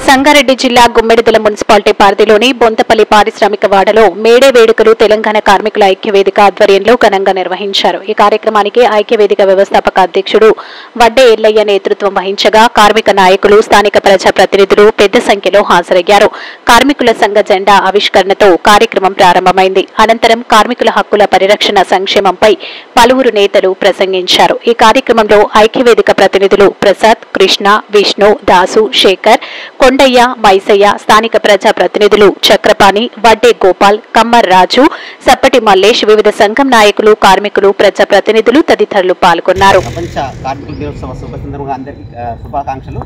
సంగారెడ్డి జిల్లా గుమ్మిడిదల మున్సిపాలిటీ పరిధిలోని బొంతపల్లి పారిశ్రామిక వాడలో మేడే వేడుకలు తెలంగాణ కార్మికుల ఐక్యవేదిక ఆధ్వర్యంలో ఘనంగా నిర్వహించారు. ఈ కార్యక్రమానికి ఐక్యవేదిక వ్యవస్థాపక అధ్యక్షుడు వడ్డే ఎల్లయ్య నేతృత్వం వహించగా కార్మిక నాయకులు, స్థానిక ప్రజాప్రతినిధులు పెద్ద సంఖ్యలో హాజరయ్యారు. కార్మికుల సంఘ జెండా ఆవిష్కరణతో కార్యక్రమం ప్రారంభమైంది. అనంతరం కార్మికుల హక్కుల పరిరక్షణ సంక్షేమంపై పలువురు నేతలు ప్రసంగించారు. ఈ కార్యక్రమంలో ఐక్యవేదిక ప్రతినిధులు ప్రసాద్, కృష్ణ, విష్ణు, దాసు, శేఖర్, కొండయ్య, మైసయ్య, స్థానిక ప్రజా ప్రతినిధులు చక్రపాణి, వడ్డే గోపాల్, కమ్మర్ రాజు, సప్పటి మల్లేష్, వివిధ సంఘం నాయకులు, కార్మికులు, ప్రజా ప్రతినిధులు తదితరులు పాల్గొన్నారు. ప్రపంచ కార్మికుల దినోత్సవ సందర్భంగా అందరికీ శుభాకాంక్షలు.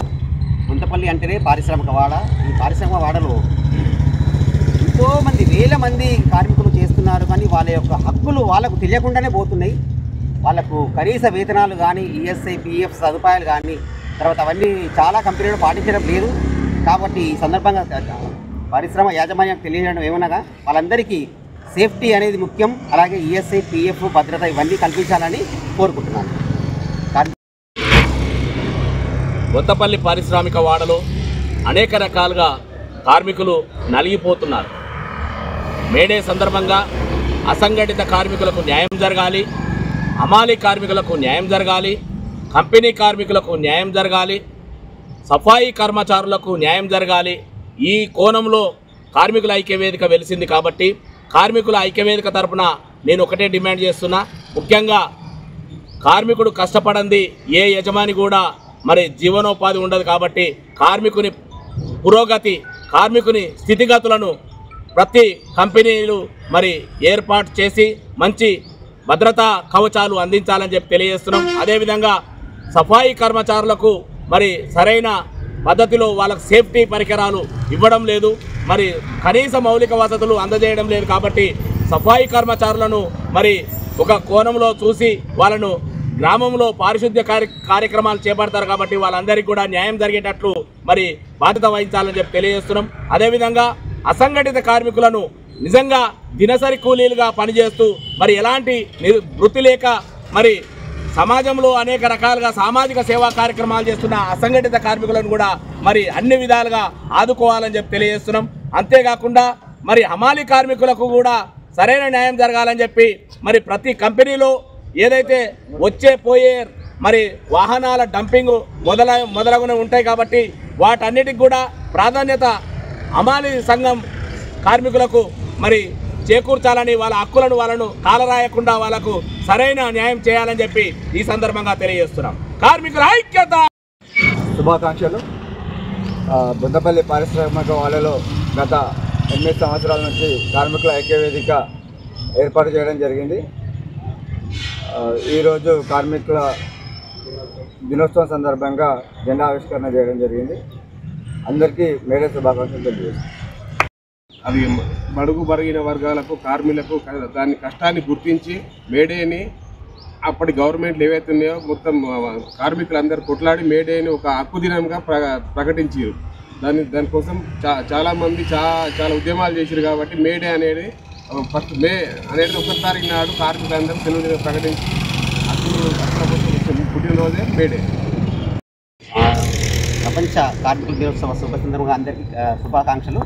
బొంతపల్లి అంటేనే పారిశ్రామిక వాడ. ఈ పారిశ్రామిక వాడలో ఎంతోమంది వేల మంది కార్మికులు చేస్తున్నారు, కానీ వాళ్ళ యొక్క హక్కులు వాళ్ళకు తెలియకుండానే పోతున్నాయి. వాళ్ళకు కనీస వేతనాలు కానీ, ఈఎస్ఐ, పిఎఫ్ సదుపాయాలు కానీ, తర్వాత అవన్నీ చాలా కంపెనీలు పాటించడం లేదు. కాబట్టి ఈ సందర్భంగా పరిశ్రమ యాజమాన్యానికి తెలియజేయడం ఏమనగా వాళ్ళందరికీ సేఫ్టీ అనేది ముఖ్యం. అలాగే ఈఎస్ఐ, పిఎఫ్ భద్రత ఇవన్నీ కల్పించాలని కోరుకుంటున్నాను. బొంతపల్లి పారిశ్రామిక వాడలో అనేక రకాలుగా కార్మికులు నలిగిపోతున్నారు. మేడే సందర్భంగా అసంఘటిత కార్మికులకు న్యాయం జరగాలి, హమాలీ కార్మికులకు న్యాయం జరగాలి, కంపెనీ కార్మికులకు న్యాయం జరగాలి, సఫాయి కర్మచారులకు న్యాయం జరగాలి. ఈ కోణంలో కార్మికుల ఐక్యవేదిక వెలిసింది. కాబట్టి కార్మికుల ఐక్యవేదిక తరపున నేను ఒకటే డిమాండ్ చేస్తున్నా. ముఖ్యంగా కార్మికుడు కష్టపడంది ఏ యజమాని కూడా మరి జీవనోపాధి ఉండదు. కాబట్టి కార్మికుని పురోగతి, కార్మికుని స్థితిగతులను ప్రతి కంపెనీలు మరి ఏర్పాటు చేసి మంచి భద్రతా కవచాలు అందించాలని చెప్పి తెలియజేస్తున్నాం. అదేవిధంగా సఫాయి కర్మచారులకు మరి సరైన పద్ధతిలో వాళ్ళకు సేఫ్టీ పరికరాలు ఇవ్వడం లేదు, మరి కనీస మౌలిక వసతులు అందజేయడం లేదు. కాబట్టి సఫాయి కర్మచారులను మరి ఒక కోణంలో చూసి వాళ్ళను గ్రామంలో పారిశుద్ధ్య కార్యక్రమాలు చేపడతారు. కాబట్టి వాళ్ళందరికీ కూడా న్యాయం జరిగేటట్లు మరి బాధ్యత వహించాలని చెప్పి తెలియజేస్తున్నాం. అదేవిధంగా అసంఘటిత కార్మికులను నిజంగా దినసరి కూలీలుగా పనిచేస్తూ మరి ఎలాంటి వృత్తి లేక మరి సమాజంలో అనేక రకాలుగా సామాజిక సేవా కార్యక్రమాలు చేస్తున్న అసంఘటిత కార్మికులను కూడా మరి అన్ని విధాలుగా ఆదుకోవాలని చెప్పి తెలియజేస్తున్నాం. అంతేకాకుండా మరి హమాలీ కార్మికులకు కూడా సరైన న్యాయం జరగాలని చెప్పి మరి ప్రతి కంపెనీలో ఏదైతే వచ్చే పోయే మరి వాహనాల డంపింగ్ మొదలగునే ఉంటాయి. కాబట్టి వాటన్నిటికి కూడా ప్రాధాన్యత హమాలీ సంఘం కార్మికులకు మరి చేకూర్చాలని, వాళ్ళ హక్కులను వాళ్ళను కాలరాయకుండా వాళ్ళకు సరైన న్యాయం చేయాలని చెప్పి ఈ సందర్భంగా తెలియజేస్తున్నాం. కార్మికుల ఐక్యత. శుభాకాంక్షలు. బొంతపల్లి పారిశ్రామిక వాడలో గత 8 సంవత్సరాల నుంచి కార్మికుల ఐక్యవేదిక ఏర్పాటు చేయడం జరిగింది. ఈరోజు కార్మికుల దినోత్సవం సందర్భంగా జెండా ఆవిష్కరణ చేయడం జరిగింది. అందరికీ మేడే శుభాకాంక్షలు తెలియజేస్తాం. అవి బడుగు బరిగిన వర్గాలకు, కార్మికులకు దాని కష్టాన్ని గుర్తించి మేడేని అప్పటి గవర్నమెంట్లు ఏవైతే ఉన్నాయో మొత్తం కార్మికులందరూ కొట్లాడి మేడేని ఒక హక్కు దినంగా ప్రకటించారు. దానికోసం చాలామంది చాలా ఉద్యమాలు చేశారు. కాబట్టి మేడే అనేది ఫస్ట్ మే అనేది 1వ తారీఖు నాడు కార్మికులందరూ సెలవు ప్రకటించి హక్కుల పుట్టినరోజే మేడే. ప్రపంచ కార్మికుల దినోత్సవ సందర్భంగా అందరికీ శుభాకాంక్షలు.